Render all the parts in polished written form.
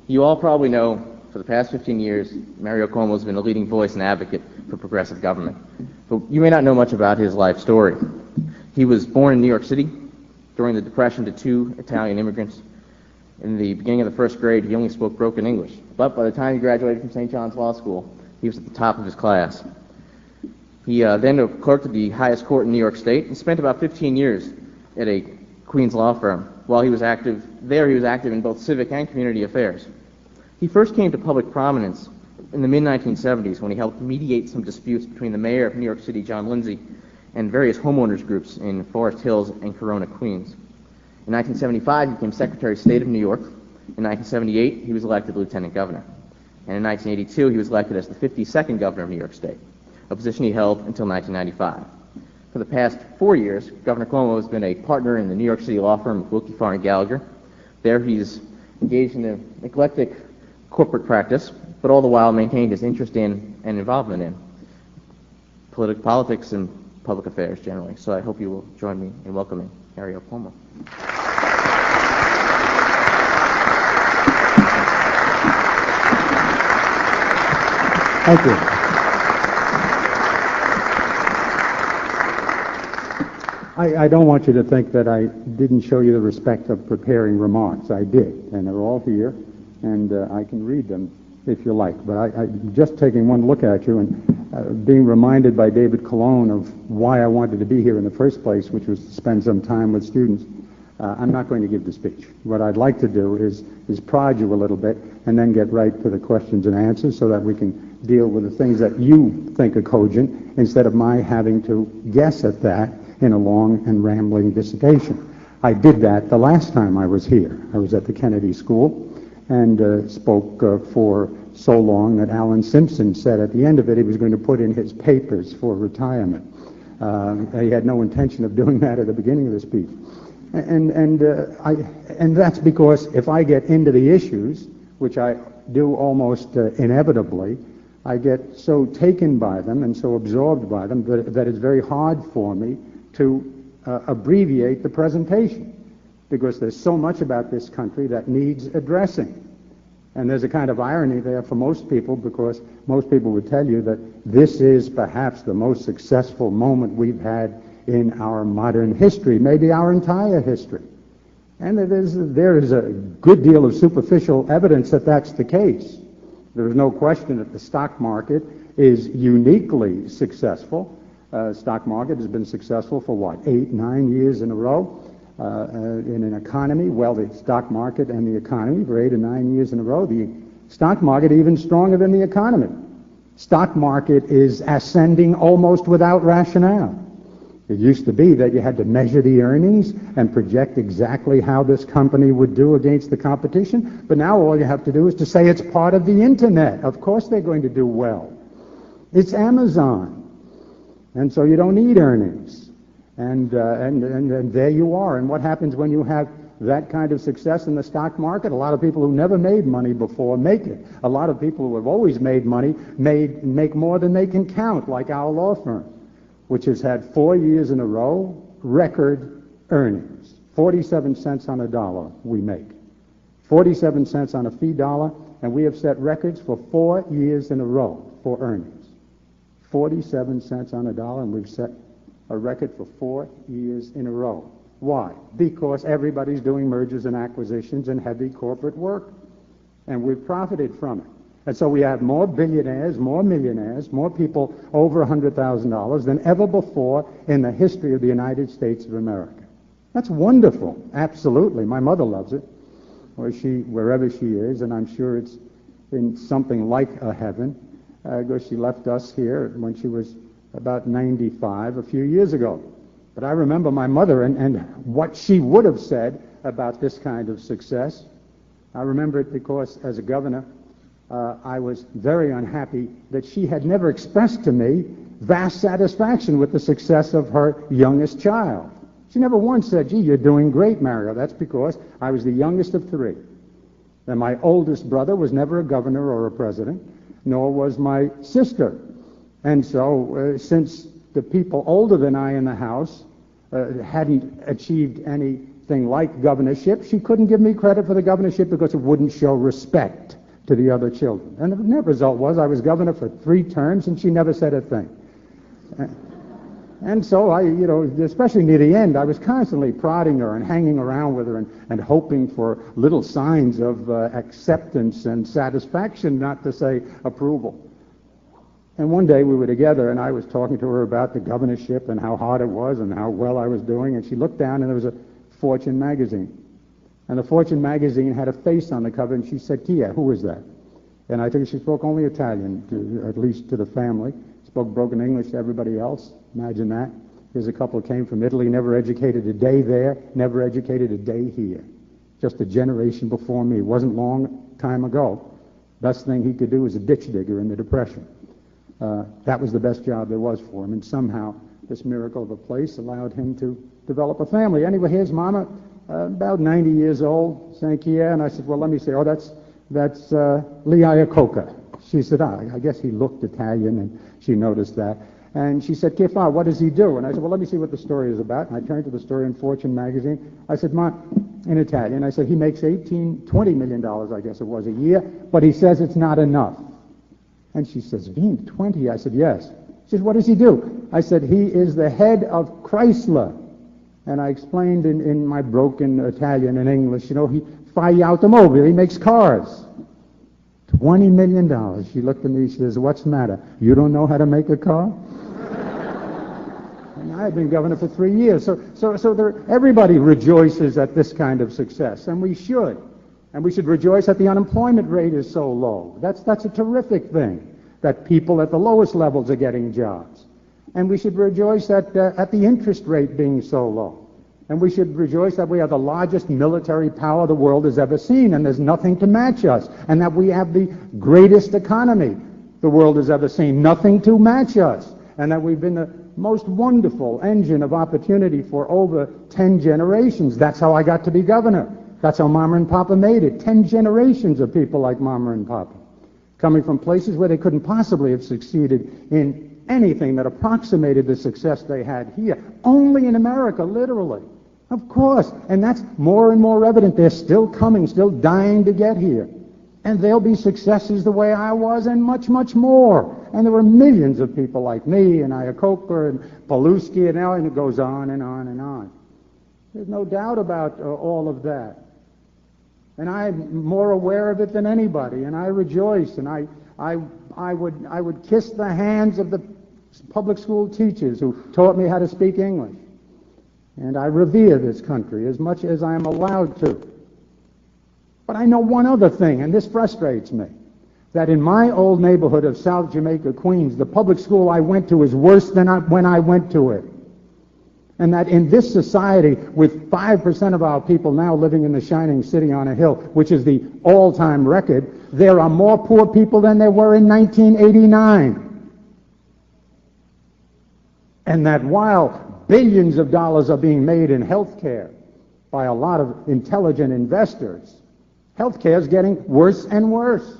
You all probably know for the past 15 years, Mario Cuomo has been a leading voice and advocate for progressive government. But you may not know much about his life story. He was born in New York City during the Depression to two Italian immigrants. In the beginning of the first grade, he only spoke broken English. But by the time he graduated from St. John's Law School, he was at the top of his class. He then clerked at the highest court in New York State and spent about 15 years at a Queens law firm. While he was active there, he was active in both civic and community affairs. He first came to public prominence in the mid-1970s when he helped mediate some disputes between the mayor of New York City, John Lindsay, and various homeowners groups in Forest Hills and Corona, Queens. In 1975, he became Secretary of State of New York. In 1978, he was elected Lieutenant Governor. And in 1982, he was elected as the 52nd Governor of New York State, a position he held until 1995. For the past 4 years, Governor Cuomo has been a partner in the New York City law firm of Wilkie Farr and Gallagher. There he's engaged in an eclectic corporate practice, but all the while maintained his interest in and involvement in politics and public affairs generally. So I hope you will join me in welcoming Mario Cuomo. Thank you. I don't want you to think that I didn't show you the respect of preparing remarks. I did, and they're all here, and I can read them if you like. But I just taking one look at you and being reminded by David Colon of why I wanted to be here in the first place, which was to spend some time with students, I'm not going to give the speech. What I'd like to do is prod you a little bit and then get right to the questions and answers so that we can deal with the things that you think are cogent instead of my having to guess at that in a long and rambling dissertation. I did that the last time I was here. I was at the Kennedy School and spoke for so long that Alan Simpson said at the end of it he was going to put in his papers for retirement. He had no intention of doing that at the beginning of the speech. And that's because if I get into the issues, which I do almost inevitably, I get so taken by them and so absorbed by them that it's very hard for me to abbreviate the presentation, because there's so much about this country that needs addressing. And there's a kind of irony there for most people, because most people would tell you that this is perhaps the most successful moment we've had in our modern history, maybe our entire history. And there is a good deal of superficial evidence that that's the case. There is no question that the stock market is uniquely successful. Stock market has been successful for, 8, 9 years in a row. In an economy, the stock market and the economy for 8 or 9 years in a row. The stock market even stronger than the economy. Stock market is ascending almost without rationale. It used to be that you had to measure the earnings and project exactly how this company would do against the competition, but now all you have to do is to say it's part of the internet. Of course they're going to do well. It's Amazon. And so you don't need earnings. And there you are. And what happens when you have that kind of success in the stock market? A lot of people who never made money before make it. A lot of people who have always made money make more than they can count, like our law firm, which has had 4 years in a row record earnings. 47 cents on a dollar we make. 47 cents on a fee dollar, and we have set records for 4 years in a row for earnings. 47 cents on a dollar, and we've set a record for 4 years in a row. Why? Because everybody's doing mergers and acquisitions and heavy corporate work, and we've profited from it. And so we have more billionaires, more millionaires, more people over $100,000 than ever before in the history of the United States of America. That's wonderful, absolutely. My mother loves it, wherever she is, and I'm sure it's in something like a heaven. Because she left us here when she was about 95 a few years ago. But I remember my mother and what she would have said about this kind of success. I remember it because as a governor, I was very unhappy that she had never expressed to me vast satisfaction with the success of her youngest child. She never once said, "Gee, you're doing great, Mario." That's because I was the youngest of 3. And my oldest brother was never a governor or a president, nor was my sister. And so since the people older than I in the house hadn't achieved any anything like governorship. She couldn't give me credit for the governorship because it wouldn't show respect to the other children. And the net result was I was governor for 3 terms, and she never said a thing. And so especially near the end, I was constantly prodding her and hanging around with her and hoping for little signs of acceptance and satisfaction, not to say approval. And one day we were together, and I was talking to her about the governorship and how hard it was and how well I was doing, and she looked down, and there was a Fortune magazine. And the Fortune magazine had a face on the cover, and she said, "Kia, who is that?" And I think she spoke only Italian, at least to the family. Spoke broken English to everybody else. Imagine that. Here's a couple came from Italy, never educated a day there, never educated a day here. Just a generation before me. It wasn't long time ago. Best thing he could do was a ditch digger in the Depression. That was the best job there was for him, and somehow this miracle of a place allowed him to develop a family. Anyway, here's Mama, about 90 years old, saying, "Kia," and I said, "Well, let me see. Oh, that's Lee Iacocca." She said, I guess he looked Italian, and she noticed that. And she said, "Che fa? What does he do?" And I said, "Well, let me see what the story is about." And I turned to the story in Fortune magazine. I said, "Ma," in Italian, I said, "he makes $20 million, I guess it was, a year, but he says it's not enough." And she says, "Veen, 20? I said, "Yes." She says, "What does he do?" I said, "He is the head of Chrysler." And I explained in my broken Italian and English, he fa gli automobili, he makes cars. $20 million. She looked at me, she says, "What's the matter? You don't know how to make a car?" And I had been governor for 3 years. So everybody rejoices at this kind of success, and we should. And we should rejoice that the unemployment rate is so low. That's a terrific thing, that people at the lowest levels are getting jobs. And we should rejoice at the interest rate being so low. And we should rejoice that we are the largest military power the world has ever seen, and there's nothing to match us. And that we have the greatest economy the world has ever seen, nothing to match us. And that we've been the most wonderful engine of opportunity for over 10 generations. That's how I got to be governor. That's how Mama and Papa made it. 10 generations of people like Mama and Papa, coming from places where they couldn't possibly have succeeded in anything that approximated the success they had here. Only in America, literally. Of course. And that's more and more evident. They're still coming, still dying to get here. And they'll be successes the way I was, and much, much more. And there were millions of people like me and Iacocca and Paluski, and it goes on and on and on. There's no doubt about all of that. And I'm more aware of it than anybody, and I rejoice, and I would kiss the hands of the public school teachers who taught me how to speak English. And I revere this country as much as I am allowed to. But I know one other thing, and this frustrates me, that in my old neighborhood of South Jamaica, Queens, the public school I went to is worse than when I went to it. And that in this society, with 5% of our people now living in the shining city on a hill, which is the all-time record, there are more poor people than there were in 1989. And that while billions of dollars are being made in health care by a lot of intelligent investors, health care is getting worse and worse.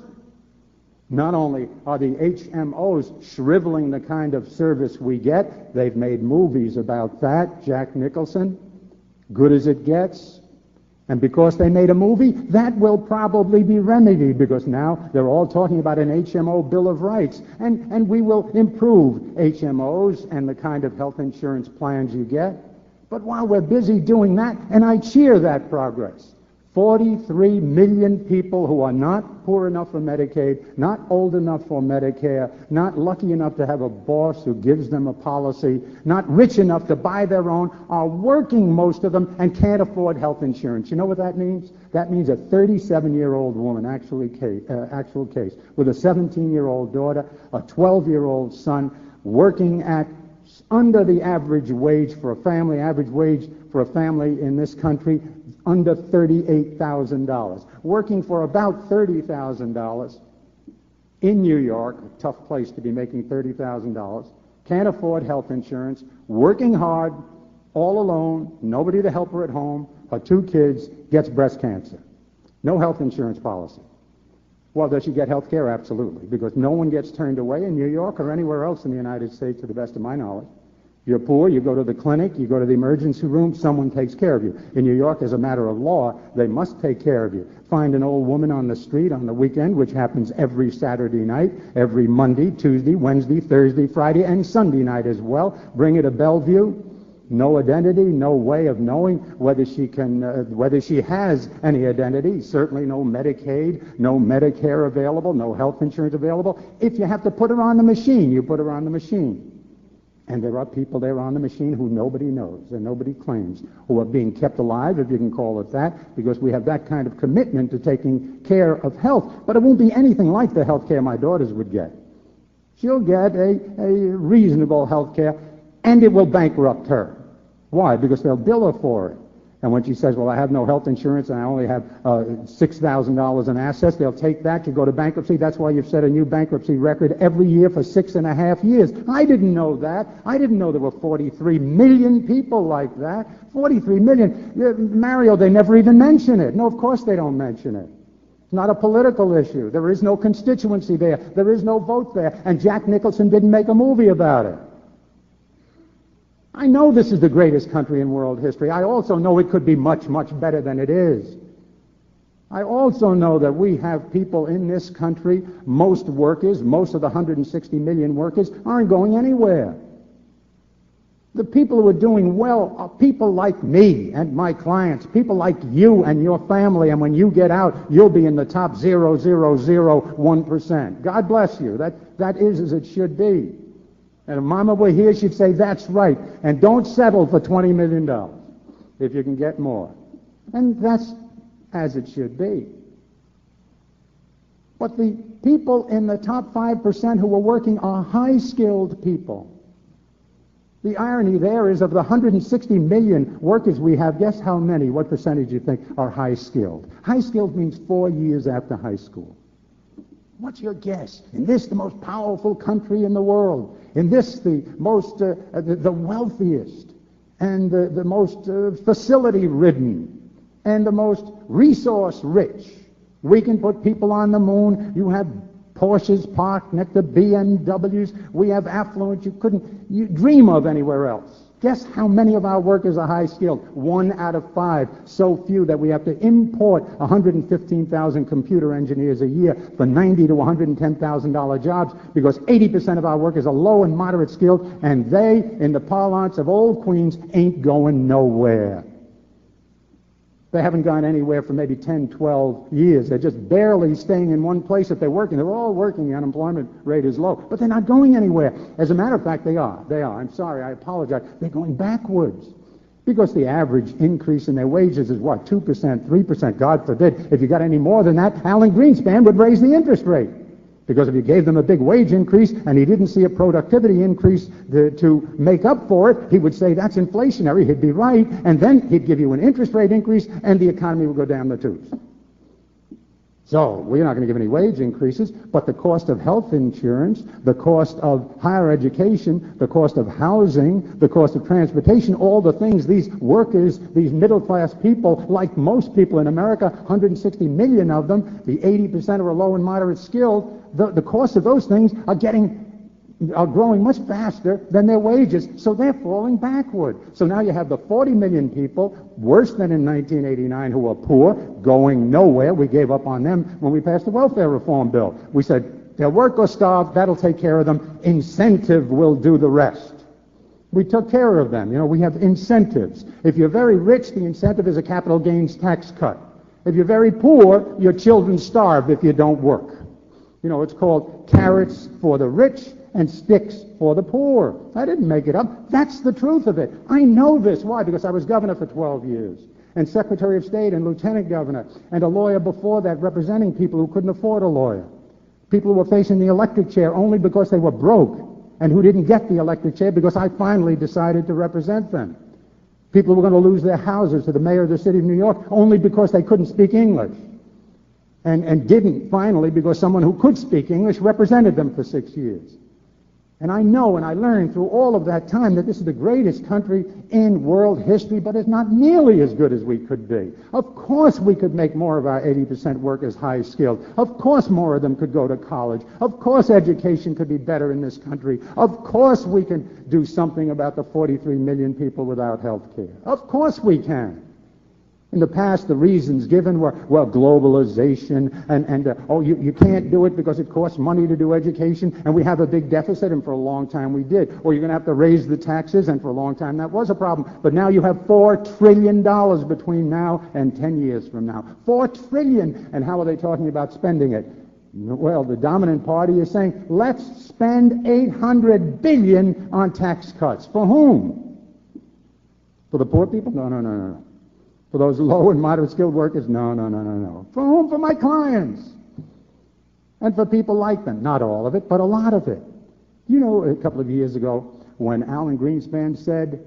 Not only are the HMOs shriveling the kind of service we get, they've made movies about that, Jack Nicholson, Good as It Gets. And because they made a movie, that will probably be remedied, because now they're all talking about an HMO Bill of Rights. And we will improve HMOs and the kind of health insurance plans you get. But while we're busy doing that, and I cheer that progress, 43 million people who are not poor enough for Medicaid, not old enough for Medicare, not lucky enough to have a boss who gives them a policy, not rich enough to buy their own, are working, most of them, and can't afford health insurance. You know what that means? That means a 37-year-old woman, actual case, with a 17-year-old daughter, a 12-year-old son, working at under the average wage for a family, in this country, under $38,000, working for about $30,000 in New York, a tough place to be making $30,000, can't afford health insurance, working hard, all alone, nobody to help her at home, her 2 kids, gets breast cancer. No health insurance policy. Well, does she get health care? Absolutely, because no one gets turned away in New York or anywhere else in the United States, to the best of my knowledge. You're poor, you go to the clinic, you go to the emergency room, someone takes care of you. In New York, as a matter of law, they must take care of you. Find an old woman on the street on the weekend, which happens every Saturday night, every Monday, Tuesday, Wednesday, Thursday, Friday, and Sunday night as well. Bring her to Bellevue. No identity, no way of knowing whether she has any identity. Certainly no Medicaid, no Medicare available, no health insurance available. If you have to put her on the machine, you put her on the machine. And there are people there on the machine who nobody knows and nobody claims, who are being kept alive, if you can call it that, because we have that kind of commitment to taking care of health. But it won't be anything like the health care my daughters would get. She'll get a reasonable health care, and it will bankrupt her. Why? Because they'll bill her for it. And when she says, well, I have no health insurance and I only have $6,000 in assets, they'll take that. You go to bankruptcy. That's why you've set a new bankruptcy record every year for 6.5 years. I didn't know that. I didn't know there were 43 million people like that. 43 million. Mario, they never even mention it. No, of course they don't mention it. It's not a political issue. There is no constituency there. There is no vote there. And Jack Nicholson didn't make a movie about it. I know this is the greatest country in world history. I also know it could be much, much better than it is. I also know that we have people in this country, most workers, most of the 160 million workers, aren't going anywhere. The people who are doing well are people like me and my clients, people like you and your family, and when you get out, you'll be in the top 0.001%. God bless you. That is as it should be. And if Mama were here, she'd say, that's right. And don't settle for $20 million if you can get more. And that's as it should be. But the people in the top 5% who are working are high-skilled people. The irony there is of the 160 million workers we have, guess how many, what percentage you think are high-skilled? High-skilled means 4 years after high school. What's your guess? In this, the most powerful country in the world, in this, the most, the wealthiest, and the most facility-ridden, and the most resource-rich. We can put people on the moon. You have Porsches parked next to BMWs. We have affluence you couldn't dream of anywhere else. Guess how many of our workers are high-skilled? 1 out of 5. So few that we have to import 115,000 computer engineers a year for $90,000 to $110,000 jobs because 80% of our workers are low and moderate skilled, and they, in the parlance of old Queens, ain't going nowhere. They haven't gone anywhere for maybe 10, 12 years. They're just barely staying in one place if they're working. They're all working. The unemployment rate is low. But they're not going anywhere. As a matter of fact, they are. They are. I'm sorry. I apologize. They're going backwards. Because the average increase in their wages is what? 2%, 3%. God forbid. If you got any more than that, Alan Greenspan would raise the interest rate. Because if you gave them a big wage increase and he didn't see a productivity increase to make up for it, he would say that's inflationary. He'd be right. And then he'd give you an interest rate increase and the economy would go down the tubes. So we're not going to give any wage increases, but the cost of health insurance, the cost of higher education, the cost of housing, the cost of transportation, all the things these workers, these middle-class people, like most people in America, 160 million of them, the 80% who are low and moderate skilled, the cost of those things are growing much faster than their wages, so they're falling backward. So now you have the 40 million people, worse than in 1989, who are poor, going nowhere. We gave up on them when we passed the welfare reform bill. We said, they'll work or starve, that'll take care of them. Incentive will do the rest. We took care of them. You know, we have incentives. If you're very rich, the incentive is a capital gains tax cut. If you're very poor, your children starve if you don't work. You know, it's called carrots for the rich and sticks for the poor. I didn't make it up. That's the truth of it. I know this. Why? Because I was governor for 12 years, and Secretary of State and Lieutenant Governor, and a lawyer before that representing people who couldn't afford a lawyer. People who were facing the electric chair only because they were broke, and who didn't get the electric chair because I finally decided to represent them. People who were going to lose their houses to the mayor of the city of New York only because they couldn't speak English. And didn't finally because someone who could speak English represented them for 6 years. And I know and I learned through all of that time that this is the greatest country in world history, but it's not nearly as good as we could be. Of course we could make more of our 80% workers high skilled. Of course more of them could go to college. Of course education could be better in this country. Of course we can do something about the 43 million people without health care. Of course we can. In the past, the reasons given were, well, globalization, and you can't do it because it costs money to do education, and we have a big deficit, and for a long time we did. Or you're going to have to raise the taxes, and for a long time that was a problem. But now you have $4 trillion between now and 10 years from now. $4 trillion! And how are they talking about spending it? Well, the dominant party is saying, let's spend $800 billion on tax cuts. For whom? For the poor people? No. For those low and moderate skilled workers? No. For whom? For my clients. And for people like them. Not all of it, but a lot of it. You know, a couple of years ago, when Alan Greenspan said,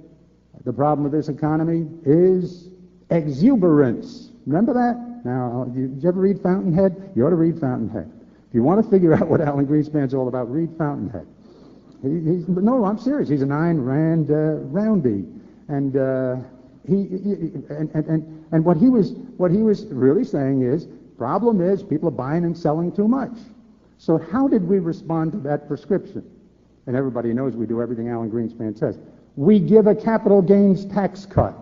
the problem with this economy is exuberance. Remember that? Now, did you ever read Fountainhead? You ought to read Fountainhead. If you want to figure out what Alan Greenspan's all about, read Fountainhead. No, I'm serious. He's an Ayn Rand roundie. And and what he was really saying is, problem is people are buying and selling too much. So how did we respond to that prescription? And everybody knows we do everything Alan Greenspan says. We give a capital gains tax cut.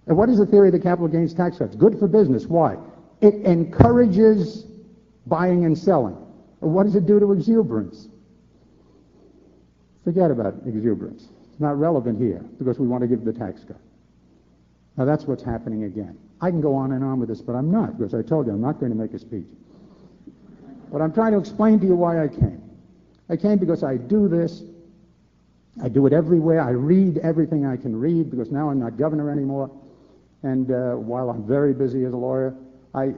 And what is the theory of the capital gains tax cut? It's good for business. Why? It encourages buying and selling. And what does it do to exuberance? Forget about exuberance. It's not relevant here because we want to give the tax cut. Now that's what's happening again. I can go on and on with this, but I'm not, because I told you I'm not going to make a speech. But I'm trying to explain to you why I came. I came because I do this. I do it everywhere. I read everything I can read because now I'm not governor anymore. And while I'm very busy as a lawyer, I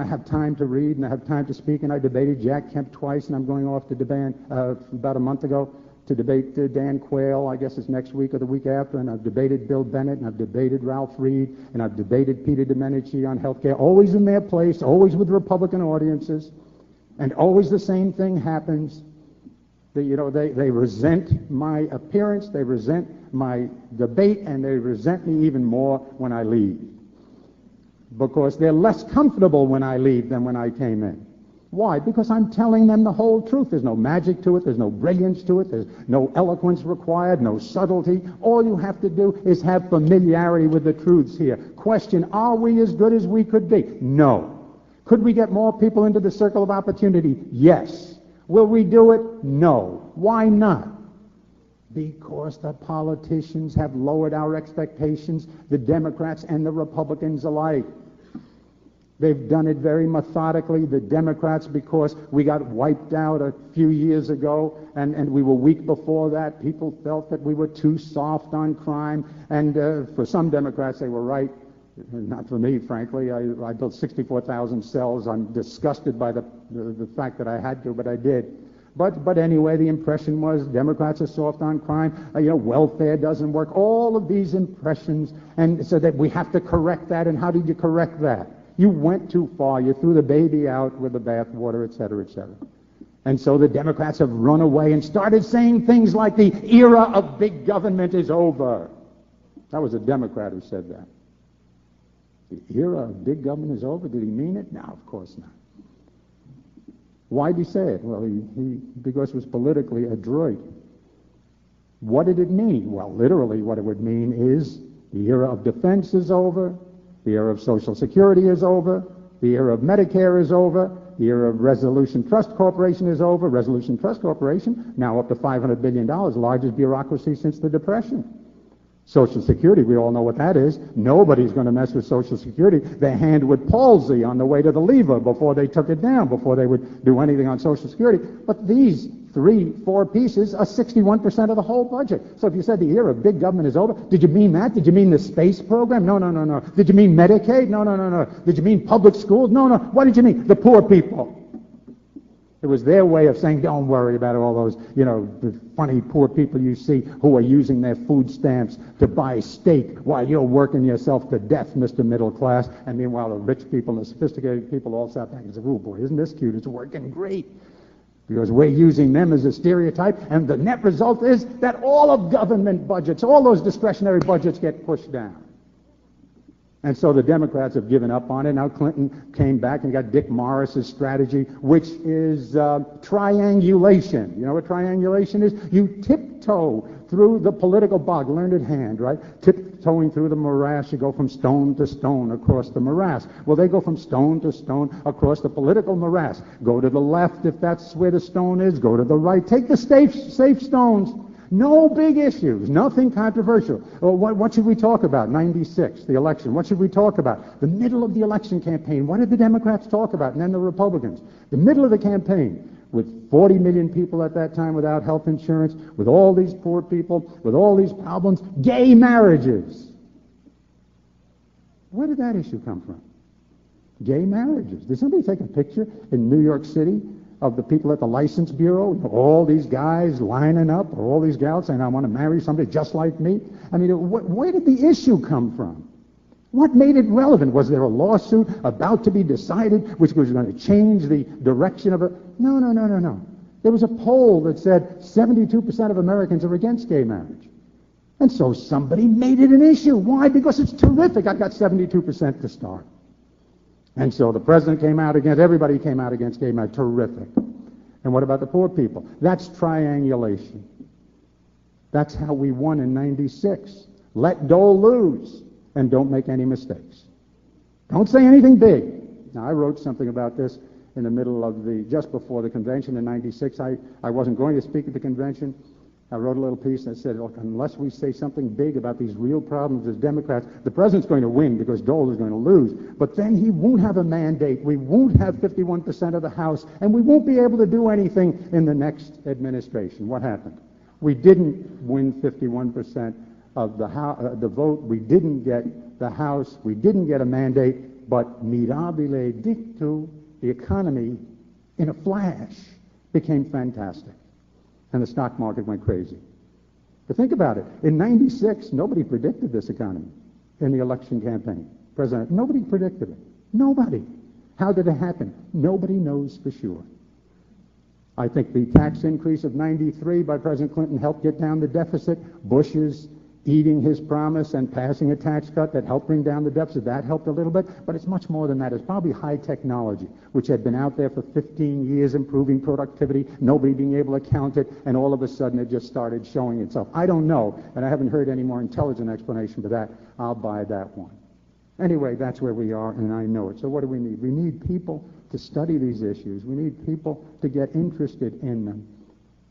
have time to read and I have time to speak. And I debated Jack Kemp twice, and I'm going off to debate about a month ago to debate Dan Quayle. I guess it's next week or the week after. And I've debated Bill Bennett, and I've debated Ralph Reed, and I've debated Peter Domenici on health care, always in their place, always with Republican audiences. And always the same thing happens. They resent my appearance, they resent my debate, and they resent me even more when I leave. Because they're less comfortable when I leave than when I came in. Why? Because I'm telling them the whole truth. There's no magic to it, there's no brilliance to it, there's no eloquence required, no subtlety. All you have to do is have familiarity with the truths here. Question, are we as good as we could be? No. Could we get more people into the circle of opportunity? Yes. Will we do it? No. Why not? Because the politicians have lowered our expectations, the Democrats and the Republicans alike. They've done it very methodically. The Democrats, because we got wiped out a few years ago, and we were weak before that. People felt that we were too soft on crime, and for some Democrats, they were right. Not for me, frankly. I built 64,000 cells. I'm disgusted by the fact that I had to, but I did. But anyway, the impression was Democrats are soft on crime. Welfare doesn't work. All of these impressions, and so that we have to correct that. And how did you correct that? You went too far. You threw the baby out with the bathwater, et cetera, et cetera. And so the Democrats have run away and started saying things like the era of big government is over. That was a Democrat who said that. The era of big government is over? Did he mean it? No, of course not. Why did he say it? Well, because it was politically adroit. What did it mean? Well, literally what it would mean is the era of defense is over, the era of Social Security is over, the era of Medicare is over, the era of Resolution Trust Corporation is over. Resolution Trust Corporation, now up to $500 billion, largest bureaucracy since the Depression. Social Security, we all know what that is. Nobody's going to mess with Social Security. Their hand would palsy on the way to the lever before they took it down, before they would do anything on Social Security. But these 3-4 pieces are 61% of the whole budget. So if you said the era of big government is over, did you mean that? Did you mean the space program? No. Did you mean Medicaid? No. Did you mean public schools? No. What did you mean? The poor people. It was their way of saying, don't worry about all those, the funny poor people you see who are using their food stamps to buy steak while you're working yourself to death, Mr. Middle Class. And meanwhile, the rich people and the sophisticated people all sat back and said, oh boy, isn't this cute? It's working great. because we're using them as a stereotype, and the net result is that all of government budgets, all those discretionary budgets get pushed down. And so the Democrats have given up on it. Now Clinton came back and got Dick Morris's strategy, which is triangulation. You know what triangulation is? You tiptoe through the political bog, learned at hand, right? Tiptoeing through the morass, you go from stone to stone across the morass. Well, they go from stone to stone across the political morass. Go to the left if that's where the stone is. Go to the right. Take the safe stones. No big issues, nothing controversial. Well, what should we talk about? 96, the election. What should we talk about? The middle of the election campaign. What did the Democrats talk about? And then the Republicans. The middle of the campaign, with 40 million people at that time without health insurance, with all these poor people, with all these problems, gay marriages. Where did that issue come from? Gay marriages. Did somebody take a picture in New York City of the people at the License Bureau, all these guys lining up, or all these gals saying, I want to marry somebody just like me? I mean, where did the issue come from? What made it relevant? Was there a lawsuit about to be decided which was going to change the direction of it? No. There was a poll that said 72% of Americans are against gay marriage. And so somebody made it an issue. Why? Because it's terrific. I got 72% to start. And so the president came out against, everybody came out against gay marriage. Terrific. And what about the poor people? That's triangulation. That's how we won in 96. Let Dole lose, and don't make any mistakes. Don't say anything big. Now, I wrote something about this in the middle of just before the convention in 96. I wasn't going to speak at the convention. I wrote a little piece that said, look, unless we say something big about these real problems as Democrats, the president's going to win because Dole is going to lose. But then he won't have a mandate. We won't have 51% of the House, and we won't be able to do anything in the next administration. What happened? We didn't win 51% of the vote. We didn't get the House. We didn't get a mandate. But mirabile dictu, the economy, in a flash, became fantastic. And the stock market went crazy. But think about it. In 96, nobody predicted this economy in the election campaign. Nobody predicted it. Nobody. How did it happen? Nobody knows for sure. I think the tax increase of 93 by President Clinton helped get down the deficit. Bush's eating his promise and passing a tax cut that helped bring down the deficit, that helped a little bit, but it's much more than that. It's probably high technology, which had been out there for 15 years, improving productivity, nobody being able to count it, and all of a sudden it just started showing itself. I don't know, and I haven't heard any more intelligent explanation for that. I'll buy that one. Anyway, that's where we are, and I know it. So what do we need? We need people to study these issues. We need people to get interested in them,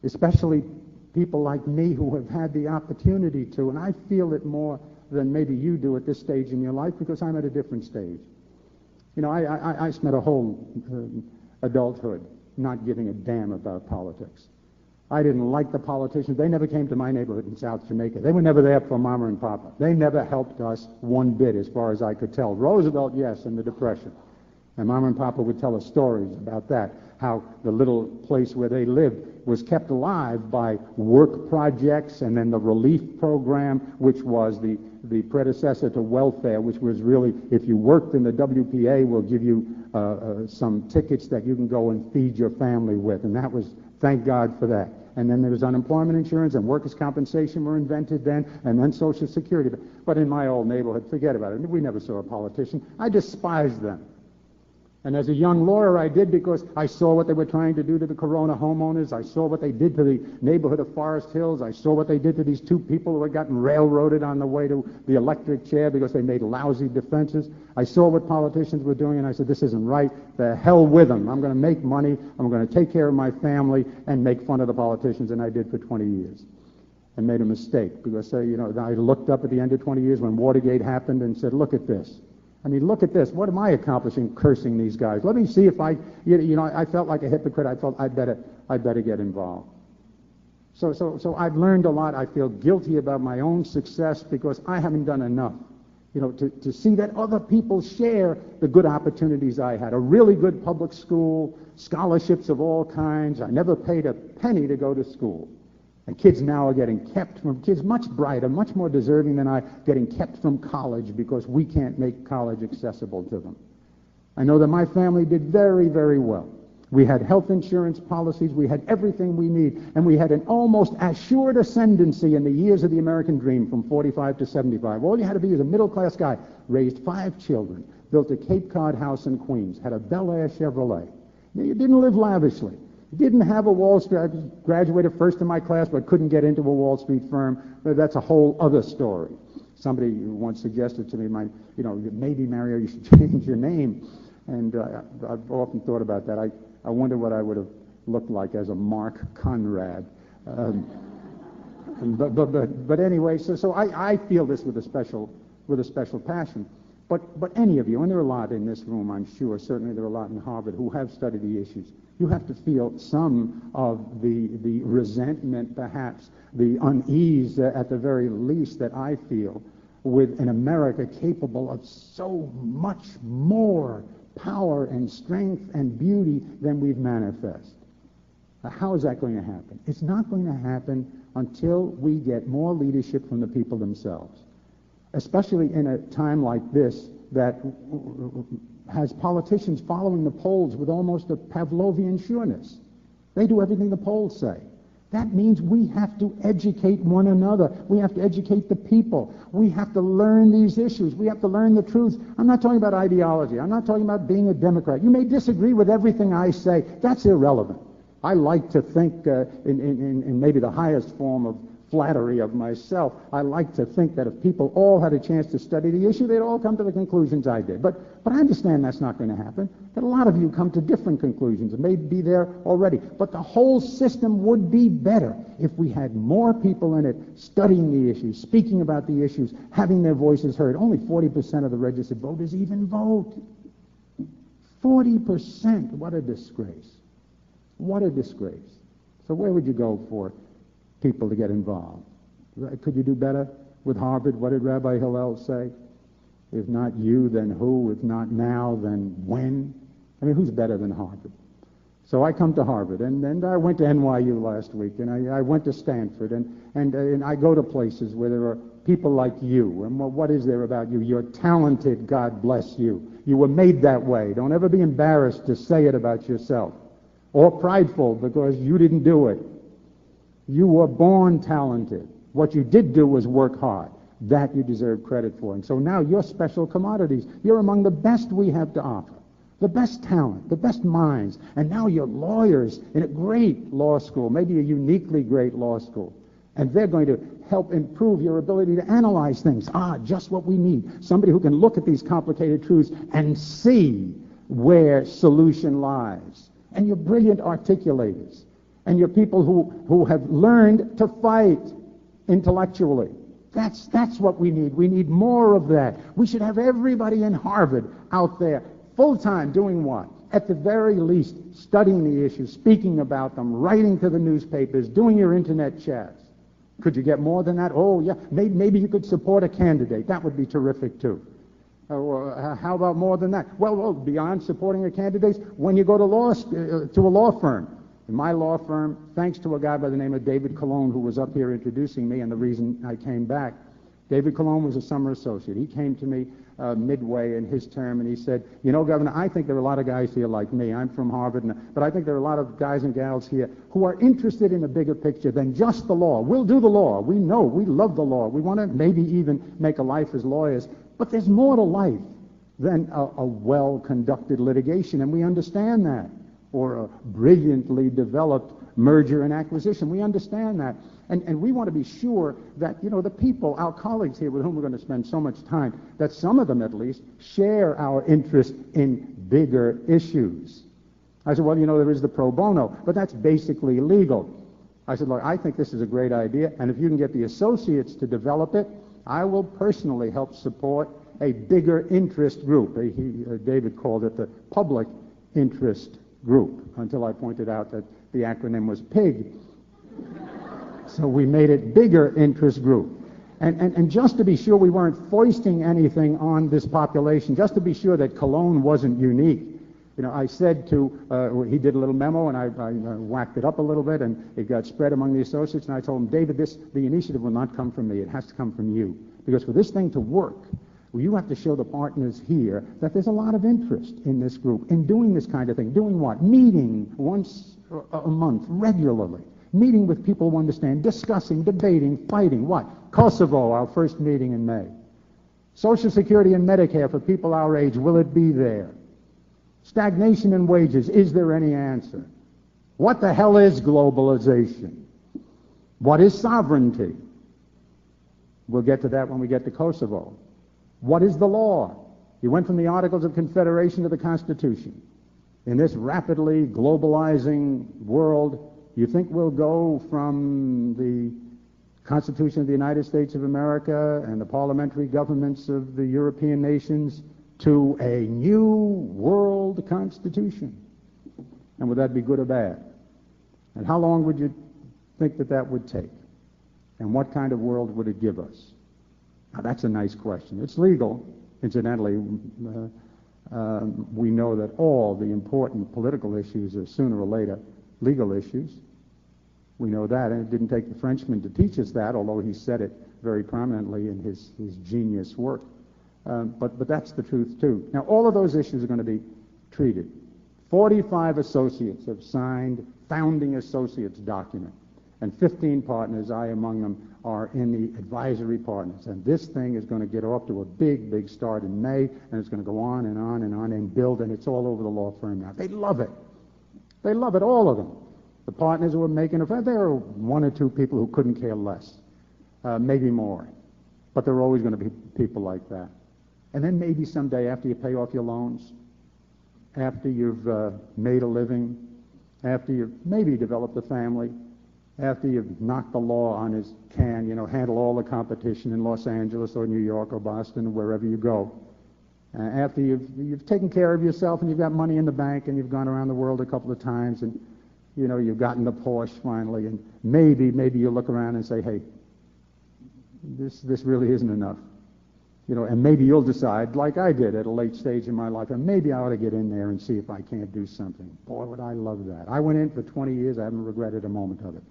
especially people like me who have had the opportunity to, and I feel it more than maybe you do at this stage in your life because I'm at a different stage. You know, I spent a whole adulthood not giving a damn about politics. I didn't like the politicians. They never came to my neighborhood in South Jamaica. They were never there for Mama and Papa. They never helped us one bit as far as I could tell. Roosevelt, yes, in the Depression. And Mama and Papa would tell us stories about that, how the little place where they lived was kept alive by work projects and then the relief program, which was the predecessor to welfare, which was really, if you worked in the WPA, we'll give you some tickets that you can go and feed your family with. And that was, thank God for that. And then there was unemployment insurance and workers' compensation were invented then, and then Social Security. But in my old neighborhood, forget about it. We never saw a politician. I despised them. And as a young lawyer, I did because I saw what they were trying to do to the Corona homeowners. I saw what they did to the neighborhood of Forest Hills. I saw what they did to these two people who had gotten railroaded on the way to the electric chair because they made lousy defenses. I saw what politicians were doing, and I said, this isn't right. The hell with them. I'm going to make money. I'm going to take care of my family and make fun of the politicians, and I did for 20 years. And made a mistake because, I looked up at the end of 20 years when Watergate happened and said, look at this. I mean, look at this. What am I accomplishing cursing these guys? Let me see if I felt like a hypocrite. I felt I'd better get involved. So I've learned a lot. I feel guilty about my own success because I haven't done enough, to see that other people share the good opportunities I had. A really good public school, scholarships of all kinds. I never paid a penny to go to school. And kids now are getting kept from, kids much brighter, much more deserving than I, getting kept from college because we can't make college accessible to them. I know that my family did very, very well. We had health insurance policies, we had everything we need, and we had an almost assured ascendancy in the years of the American dream from 45 to 75. All you had to be was a middle-class guy, raised 5 children, built a Cape Cod house in Queens, had a Bel Air Chevrolet. You didn't live lavishly. You didn't have a Wall Street, I graduated first in my class but couldn't get into a Wall Street firm. That's a whole other story. Somebody once suggested to me, maybe, Mario, you should change your name. And I've often thought about that. I wonder what I would have looked like as a Mark Conrad. But anyway, so I feel this with a special passion. But any of you, and there are a lot in this room, I'm sure, certainly there are a lot in Harvard who have studied the issues, you have to feel some of the resentment, perhaps, the unease at the very least that I feel with an America capable of so much more power and strength and beauty than we've manifest. How is that going to happen? It's not going to happen until we get more leadership from the people themselves, especially in a time like this that has politicians following the polls with almost a Pavlovian sureness. They do everything the polls say. That means we have to educate one another. We have to educate the people. We have to learn these issues. We have to learn the truths. I'm not talking about ideology. I'm not talking about being a Democrat. You may disagree with everything I say. That's irrelevant. I like to think in maybe the highest form of flattery of myself. I like to think that if people all had a chance to study the issue, they'd all come to the conclusions I did. But I understand that's not going to happen, that a lot of you come to different conclusions and may be there already. But the whole system would be better if we had more people in it studying the issues, speaking about the issues, having their voices heard. Only 40% of the registered voters even vote. 40%. What a disgrace. What a disgrace. So where would you go for people to get involved? Could you do better with Harvard? What did Rabbi Hillel say? If not you, then who? If not now, then when? I mean, who's better than Harvard? So I come to Harvard, and I went to NYU last week, and I went to Stanford, and I go to places where there are people like you. And what is there about you? You're talented, God bless you. You were made that way. Don't ever be embarrassed to say it about yourself, or prideful because you didn't do it. You were born talented. What you did do was work hard. That you deserve credit for. And so now you're special commodities. You're among the best we have to offer. The best talent, the best minds. And now you're lawyers in a great law school, maybe a uniquely great law school. And they're going to help improve your ability to analyze things. Just what we need. Somebody who can look at these complicated truths and see where solution lies. And you're brilliant articulators. And you're people who have learned to fight intellectually. That's what we need. We need more of that. We should have everybody in Harvard out there full-time doing what? At the very least, studying the issues, speaking about them, writing to the newspapers, doing your internet chats. Could you get more than that? Oh, yeah. Maybe you could support a candidate. That would be terrific, too. How about more than that? Well, beyond supporting a candidate, when you go to a law firm, in my law firm, thanks to a guy by the name of David Cologne, who was up here introducing me and the reason I came back. David Cologne was a summer associate. He came to me midway in his term, and he said, Governor, I think there are a lot of guys here like me. I'm from Harvard, but I think there are a lot of guys and gals here who are interested in a bigger picture than just the law. We'll do the law. We know. We love the law. We want to maybe even make a life as lawyers. But there's more to life than a well-conducted litigation, and we understand that. Or a brilliantly developed merger and acquisition. We understand that. And we want to be sure that, the people, our colleagues here with whom we're going to spend so much time, that some of them at least share our interest in bigger issues. I said, well, there is the pro bono, but that's basically legal. I said, look, I think this is a great idea, and if you can get the associates to develop it, I will personally help support a bigger interest group. David called it the public interest group, until I pointed out that the acronym was PIG. So we made it bigger interest group. And just to be sure we weren't foisting anything on this population, just to be sure that Cologne wasn't unique, I said he did a little memo, and I whacked it up a little bit, and it got spread among the associates, and I told him, David, the initiative will not come from me. It has to come from you. Because for this thing to work, Well, you have to show the partners here that there's a lot of interest in this group, in doing this kind of thing. Doing what? Meeting once a month, regularly. Meeting with people who understand, discussing, debating, fighting. What? Kosovo, our first meeting in May. Social Security and Medicare for people our age, will it be there? Stagnation in wages, is there any answer? What the hell is globalization? What is sovereignty? We'll get to that when we get to Kosovo. What is the law? You went from the Articles of Confederation to the Constitution. In this rapidly globalizing world, you think we'll go from the Constitution of the United States of America and the parliamentary governments of the European nations to a new world constitution? And would that be good or bad? And how long would you think that that would take? And what kind of world would it give us? Now, that's a nice question. It's legal. Incidentally, we know that all the important political issues are sooner or later legal issues. We know that, and it didn't take the Frenchman to teach us that, although he said it very prominently in his genius work. But that's the truth, too. Now, all of those issues are going to be treated. 45 associates have signed founding associates document, and 15 partners, I among them, are in the advisory partners. And this thing is going to get off to a big, big start in May, and it's going to go on and on and on and build, and it's all over the law firm now. They love it. They love it, all of them. The partners who are making it, there are one or two people who couldn't care less, maybe more. But there are always going to be people like that. And then maybe someday, after you pay off your loans, after you've made a living, after you've maybe developed a family, after you've knocked the law on his can, handle all the competition in Los Angeles or New York or Boston or wherever you go, after you've taken care of yourself and you've got money in the bank and you've gone around the world a couple of times and you've gotten the Porsche finally, and maybe you look around and say, hey, this really isn't enough. And maybe you'll decide, like I did at a late stage in my life, and maybe I ought to get in there and see if I can't do something. Boy, would I love that. I went in for 20 years. I haven't regretted a moment of it.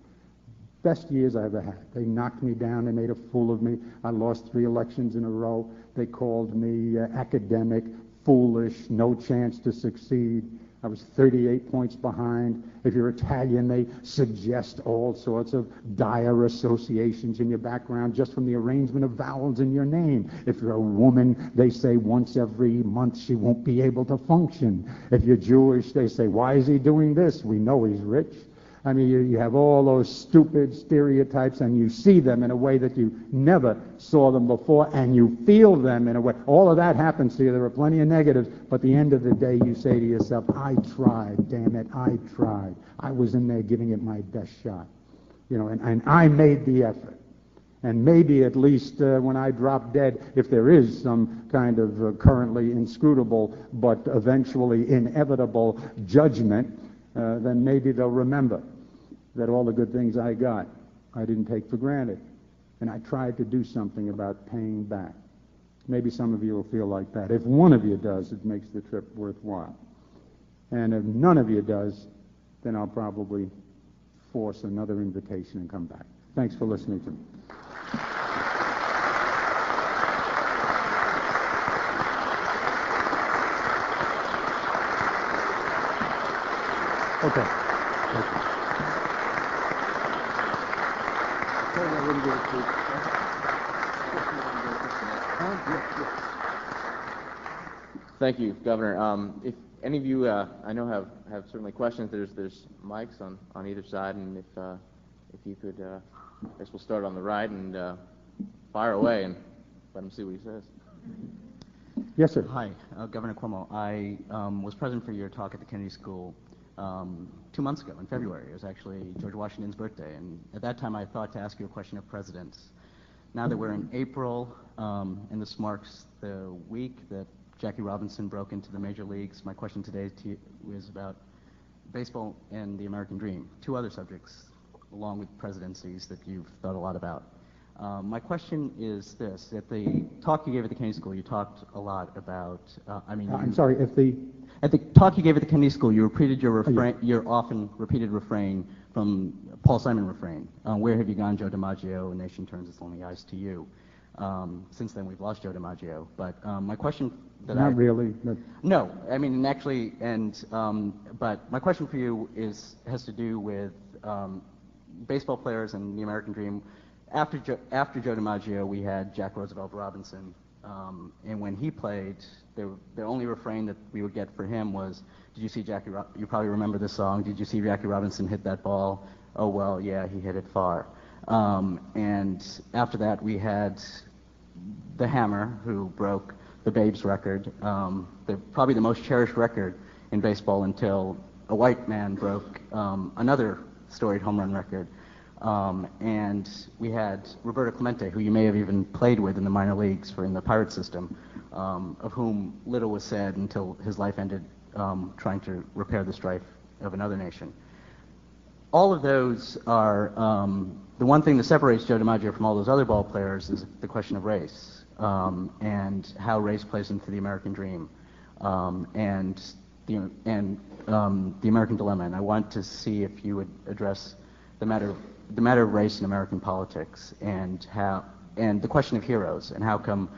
Best years I ever had. They knocked me down. They made a fool of me. I lost 3 elections in a row. They called me academic, foolish, no chance to succeed. I was 38 points behind. If you're Italian, they suggest all sorts of dire associations in your background just from the arrangement of vowels in your name. If you're a woman, they say once every month she won't be able to function. If you're Jewish, they say, why is he doing this? We know he's rich. I mean, you have all those stupid stereotypes, and you see them in a way that you never saw them before, and you feel them in a way. All of that happens to you. There are plenty of negatives, but at the end of the day, you say to yourself, I tried, damn it, I tried. I was in there giving it my best shot. And I made the effort. And maybe at least when I drop dead, if there is some kind of currently inscrutable but eventually inevitable judgment, then maybe they'll remember that all the good things I got, I didn't take for granted. And I tried to do something about paying back. Maybe some of you will feel like that. If one of you does, it makes the trip worthwhile. And if none of you does, then I'll probably force another invitation and come back. Thanks for listening to me. Okay. Thank you, Governor. If any of you, I know have certainly questions, there's mics on either side, and if you could, I guess we'll start on the right and fire away and let him see what he says. Yes, sir. Hi, Governor Cuomo. I was present for your talk at the Kennedy School 2 months ago in February. It was actually George Washington's birthday, and at that time I thought to ask you a question of presidents. Now that we're in April, and this marks the week that Jackie Robinson broke into the major leagues, my question today to you is about baseball and the American dream, 2 other subjects along with presidencies that you've thought a lot about. My question is this: at the talk you gave at the Kennedy School, you talked a lot about. I'm sorry. At the talk you gave at the Kennedy School, you repeated your often repeated refrain from Paul Simon refrain. Where have you gone, Joe DiMaggio? A nation turns its lonely eyes to you. Since then, we've lost Joe DiMaggio. But my question that Not really. But No, I mean, and actually, but my question for you has to do with baseball players and the American dream. After Joe DiMaggio, we had Jack Roosevelt Robinson, and when he played, the only refrain that we would get for him was, "Did you see Jackie? You probably remember this song. Did you see Jackie Robinson hit that ball? Oh well, yeah, he hit it far." And after that, we had the Hammer, who broke the Babe's record, probably the most cherished record in baseball until a white man broke another storied home run record. And we had Roberto Clemente, who you may have even played with in the minor leagues in the Pirate system, of whom little was said until his life ended trying to repair the strife of another nation. All of those are, the one thing that separates Joe DiMaggio from all those other ball players is the question of race, and how race plays into the American dream, and the American dilemma. And I want to see if you would address the matter of race in American politics, and the question of heroes, and how come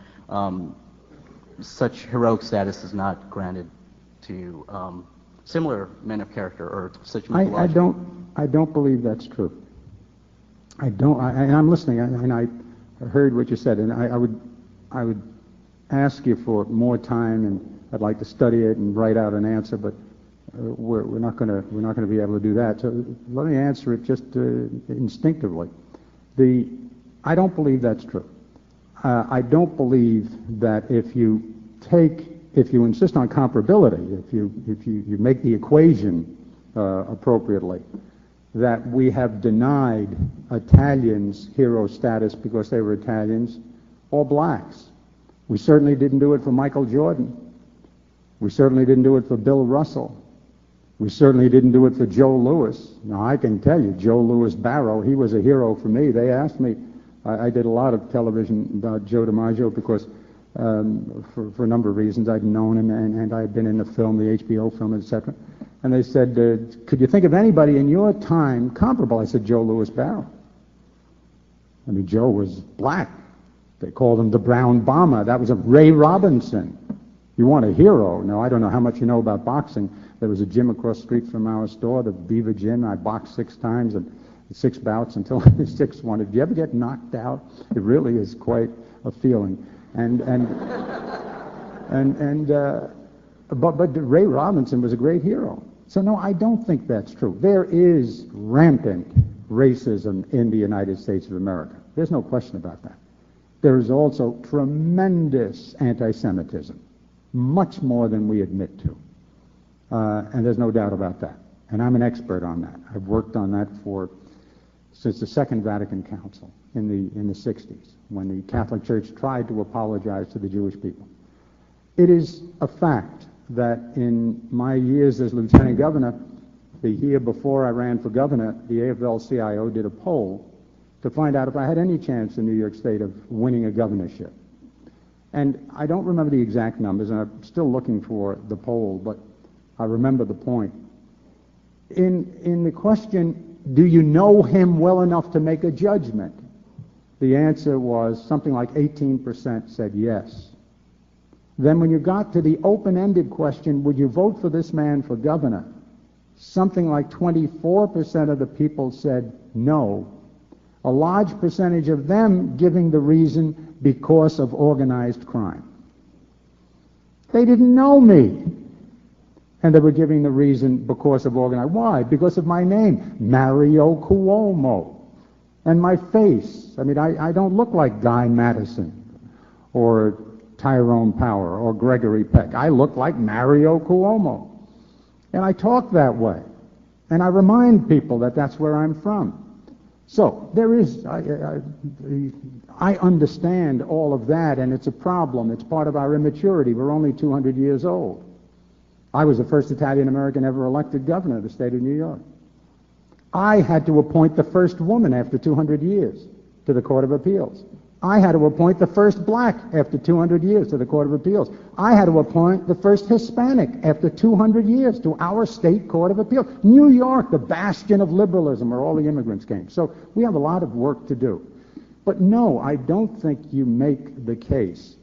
such heroic status is not granted to similar men of character or such mythological. I don't believe that's true. And I'm listening, and I heard what you said, and I would ask you for more time, and I'd like to study it and write out an answer, but we're not going to be able to do that. So let me answer it just instinctively. I don't believe that's true. I don't believe that if you insist on comparability, if you make the equation appropriately, that we have denied Italians hero status because they were Italians or blacks. We certainly didn't do it for Michael Jordan. We certainly didn't do it for Bill Russell. We certainly didn't do it for Joe Louis. Now, I can tell you, Joe Louis Barrow, he was a hero for me. They asked me, I did a lot of television about Joe DiMaggio because for a number of reasons I'd known him, and I'd been in the film, the HBO film, etc. And they said, could you think of anybody in your time comparable? I said, Joe Louis Barrow. I mean, Joe was black. They called him the Brown Bomber. That was a Ray Robinson. You want a hero? Now, I don't know how much you know about boxing. There was a gym across the street from our store, the Beaver Gym. I boxed 6 times and 6 bouts until the 6th one. Did you ever get knocked out? It really is quite a feeling. But Ray Robinson was a great hero. So no, I don't think that's true. There is rampant racism in the United States of America. There's no question about that. There is also tremendous anti-Semitism, much more than we admit to. And there's no doubt about that. And I'm an expert on that. I've worked on that since the Second Vatican Council in the 60s, when the Catholic Church tried to apologize to the Jewish people. It is a fact that in my years as lieutenant governor, the year before I ran for governor, the AFL-CIO did a poll to find out if I had any chance in New York State of winning a governorship. And I don't remember the exact numbers, and I'm still looking for the poll, but I remember the point. In the question, do you know him well enough to make a judgment? The answer was something like 18% said yes. Then when you got to the open-ended question, would you vote for this man for governor? Something like 24% of the people said no. A large percentage of them giving the reason because of organized crime. They didn't know me. And they were giving the reason because of organized. Why? Because of my name, Mario Cuomo. And my face. I mean, I don't look like Guy Madison or Tyrone Power or Gregory Peck. I look like Mario Cuomo. And I talk that way. And I remind people that that's where I'm from. So there is, I understand all of that, and it's a problem. It's part of our immaturity. We're only 200 years old. I was the first Italian-American ever elected governor of the state of New York. I had to appoint the first woman after 200 years to the Court of Appeals. I had to appoint the first black after 200 years to the Court of Appeals. I had to appoint the first Hispanic after 200 years to our state Court of Appeals. New York, the bastion of liberalism where all the immigrants came. So we have a lot of work to do. But no, I don't think you make the case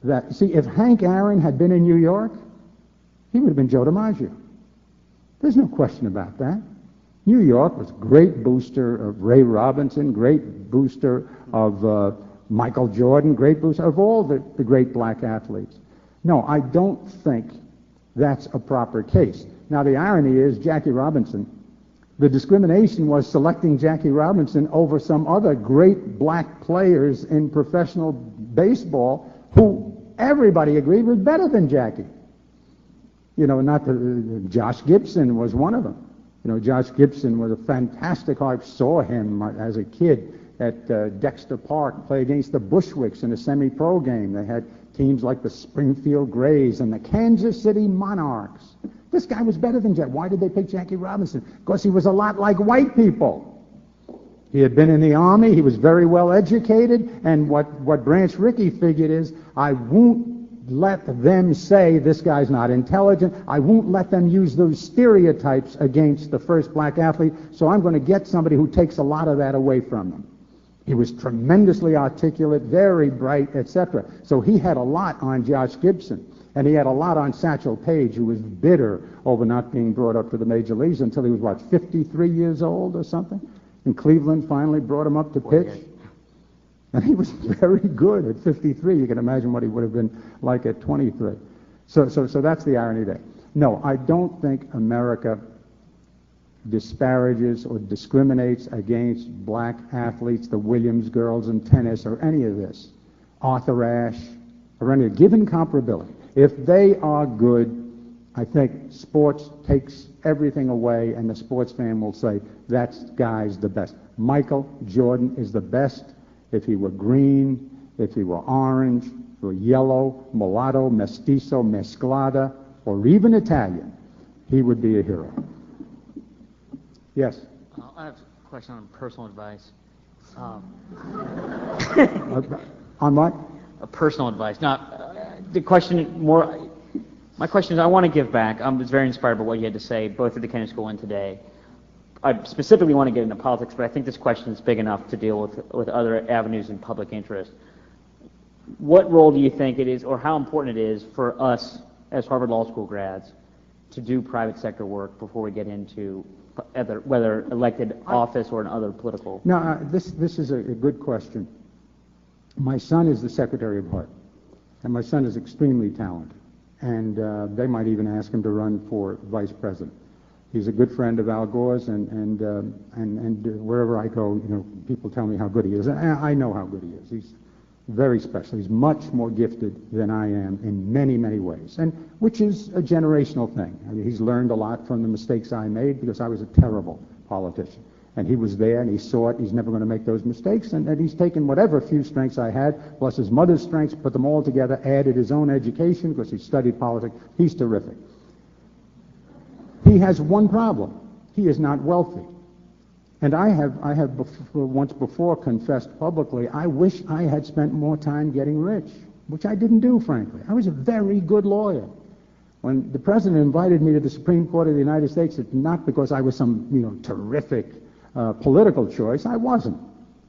that, see, if Hank Aaron had been in New York, he would have been Joe DiMaggio. There's no question about that. New York was a great booster of Ray Robinson, great booster of Michael Jordan, great booster of all the great black athletes. No, I don't think that's a proper case. Now, the irony is Jackie Robinson, the discrimination was selecting Jackie Robinson over some other great black players in professional baseball who everybody agreed was better than Jackie. You know, Josh Gibson was one of them. You know, Josh Gibson was a fantastic. I saw him as a kid at Dexter Park play against the Bushwicks in a semi-pro game. They had teams like the Springfield Grays and the Kansas City Monarchs. This guy was better than Jack. Why did they pick Jackie Robinson? Because he was a lot like white people. He had been in the Army. He was very well educated. And what Branch Rickey figured is, I won't let them say this guy's not intelligent. I won't let them use those stereotypes against the first black athlete, so I'm going to get somebody who takes a lot of that away from them. He was tremendously articulate, very bright, etc. So he had a lot on Josh Gibson, and he had a lot on Satchel Paige, who was bitter over not being brought up to the major leagues until he was, 53 years old or something? And Cleveland finally brought him up to pitch. And he was very good at 53. You can imagine what he would have been like at 23. So that's the irony there. No, I don't think America disparages or discriminates against black athletes, the Williams girls in tennis, or any of this. Arthur Ashe, or any, given comparability. If they are good, I think sports takes everything away, and the sports fan will say, that guy's the best. Michael Jordan is the best. If he were green, if he were orange, or yellow, mulatto, mestizo, mezclada, or even Italian, he would be a hero. Yes? I have a question on personal advice. On what? Personal advice. Now, the question more... My question is, I want to give back. I was very inspired by what you had to say, both at the Kennedy School and today. I specifically want to get into politics, but I think this question is big enough to deal with other avenues in public interest. What role do you think it is, or how important it is for us as Harvard Law School grads to do private sector work before we get into whether elected office or in other political... Now, this is a good question. My son is the Secretary of Heart, and my son is extremely talented, and they might even ask him to run for vice president. He's a good friend of Al Gore's, and wherever I go, people tell me how good he is. I know how good he is. He's very special. He's much more gifted than I am in many, many ways, and which is a generational thing. I mean, he's learned a lot from the mistakes I made because I was a terrible politician. And he was there, and he saw it. He's never going to make those mistakes, and he's taken whatever few strengths I had, plus his mother's strengths, put them all together, added his own education because he studied politics. He's terrific. He has one problem. He is not wealthy. And I have once before confessed publicly, I wish I had spent more time getting rich, which I didn't do, frankly. I was a very good lawyer. When the president invited me to the Supreme Court of the United States, it's not because I was some, terrific political choice. I wasn't.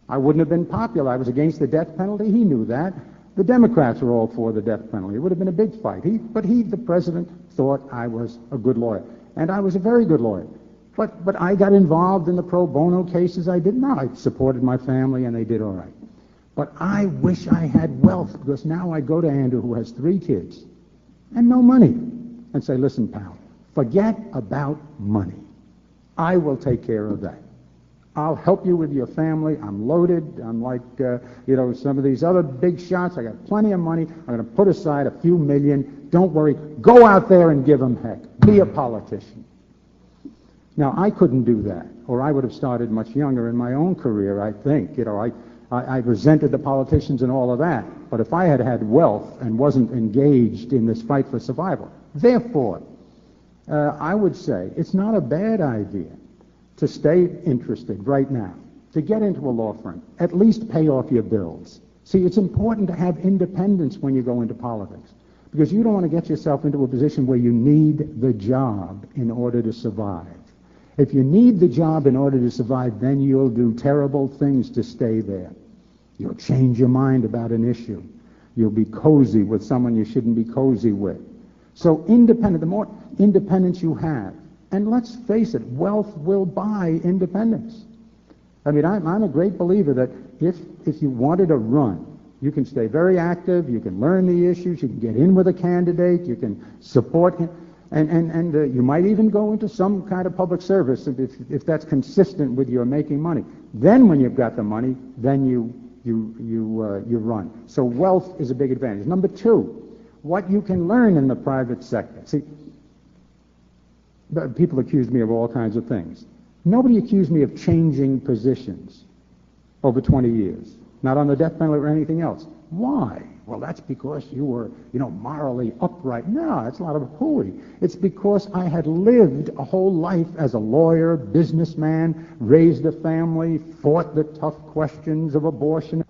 I wouldn't have been popular. I was against the death penalty. He knew that. The Democrats were all for the death penalty. It would have been a big fight. But the president, thought I was a good lawyer. And I was a very good lawyer. But I got involved in the pro bono cases I did. No, I supported my family, and they did all right. But I wish I had wealth, because now I go to Andrew, who has 3 kids, and no money, and say, listen, pal, forget about money. I will take care of that. I'll help you with your family. I'm loaded. I'm like, some of these other big shots. I got plenty of money. I'm going to put aside a few million. Don't worry. Go out there and give them heck. Be a politician. Now, I couldn't do that, or I would have started much younger in my own career, I think. I resented the politicians and all of that. But if I had had wealth and wasn't engaged in this fight for survival, therefore, I would say it's not a bad idea to stay interested right now, to get into a law firm, at least pay off your bills. See, it's important to have independence when you go into politics, because you don't want to get yourself into a position where you need the job in order to survive. If you need the job in order to survive, then you'll do terrible things to stay there. You'll change your mind about an issue. You'll be cozy with someone you shouldn't be cozy with. So the more independence you have, and let's face it, wealth will buy independence. I mean, I'm a great believer that if you wanted to run, you can stay very active, you can learn the issues, you can get in with a candidate, you can support him, and you might even go into some kind of public service if that's consistent with your making money. Then when you've got the money, then you run. So wealth is a big advantage. Number two, what you can learn in the private sector. See, people accuse me of all kinds of things. Nobody accused me of changing positions over 20 years, not on the death penalty or anything else. Why? Well, that's because you were, morally upright. No, that's a lot of hooey. It's because I had lived a whole life as a lawyer, businessman, raised a family, fought the tough questions of abortion.